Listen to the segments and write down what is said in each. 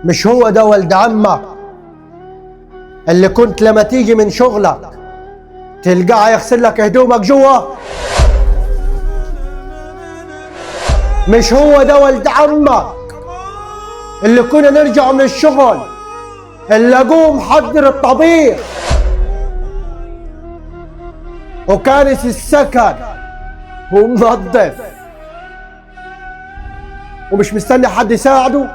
مش هو ده ولد عمك اللي كنت لما تيجي من شغلك تلقاه يغسل لك هدومك جوا؟ مش هو ده ولد عمك اللي كنا نرجع من الشغل اللي اقوم حضر الطبيخ وكانس السكن ومنظف ومش مستني حد يساعده؟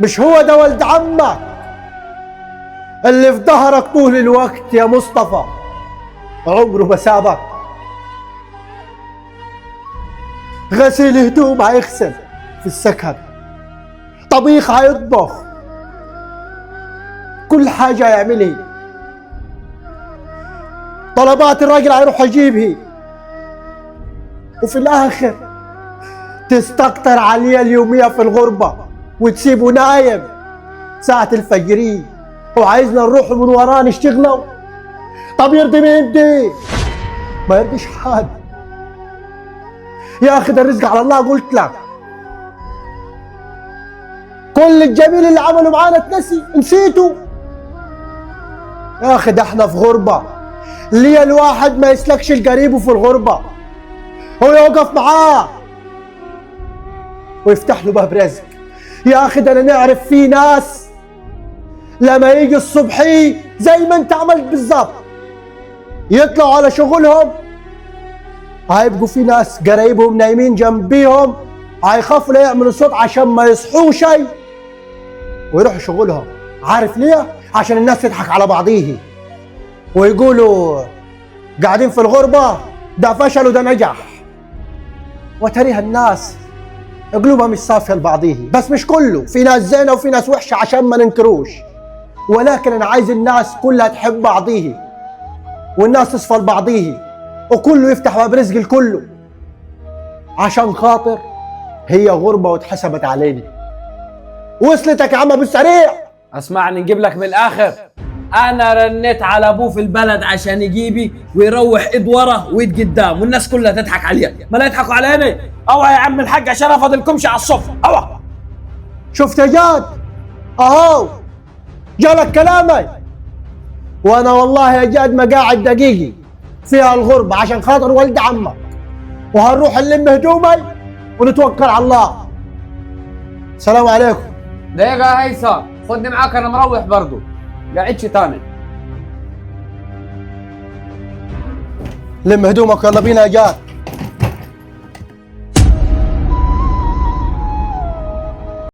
مش هو ده ولد عمك اللي في ظهرك طول الوقت يا مصطفى عمره ما سابك؟ غسيل هدوم هيغسل في السكن، طبيخ هيطبخ، كل حاجة يعملها، طلبات الراجل هيروح يجيبها، وفي الآخر تستكتر عليه اليومية في الغربة وتسيبه نايم ساعة الفجرية وعايزنا نروح من وراه نشتغله. طب يرضي مين دي؟ ما يرضيش حد يا أخي، ده الرزق على الله. قلت لك كل الجميل اللي عمله معانا نسيته يا أخي. ده احنا في غربة، ليه الواحد ما يسلكش القريب في الغربة هو يوقف معاه ويفتح له باب رزق؟ يا أخي ده أنا نعرف في ناس لما يجي الصبحي زي ما انت عملت بالظبط يطلعوا على شغلهم، هيبقوا في ناس قرايبهم نايمين جنبيهم هيخافوا لا يعملوا صوت عشان ما يصحوا شيء ويروحوا شغلهم. عارف ليه؟ عشان الناس تضحك على بعضيه ويقولوا قاعدين في الغربة ده فشل وده نجح، وتريها الناس قلوبها مش صافية لبعضيه. بس مش كله، في ناس زينة وفي ناس وحشة عشان ما ننكروش، ولكن أنا عايز الناس كلها تحب بعضيه والناس تصفى لبعضيه وكله يفتح باب رزق الكله، عشان خاطر هي غربة واتحسبت علينا. وصلتك يا عم ابو السريع؟ اسمعني نجيب لك من الاخر. انا رنيت على ابوه في البلد عشان يجيبي ويروح ايد ورا وايد قدام والناس كلها تضحك عليها، ما لا يضحكوا علينا. اوعى يا عم الحاج عشان افضلكمش على الصف. اوعى. شفت يا جاد اهو جالك كلامي، وانا والله يا جاد ما قاعد دقيقي فيها الغربة عشان خاطر ولد عمك، وهنروح نلم هدومي ونتوكل على الله. السلام عليكم. دقيقة يا هيثم، خدني معاك انا مروح برضو، قاعدش تاني. لم هدومك يلا بينا يا جاد.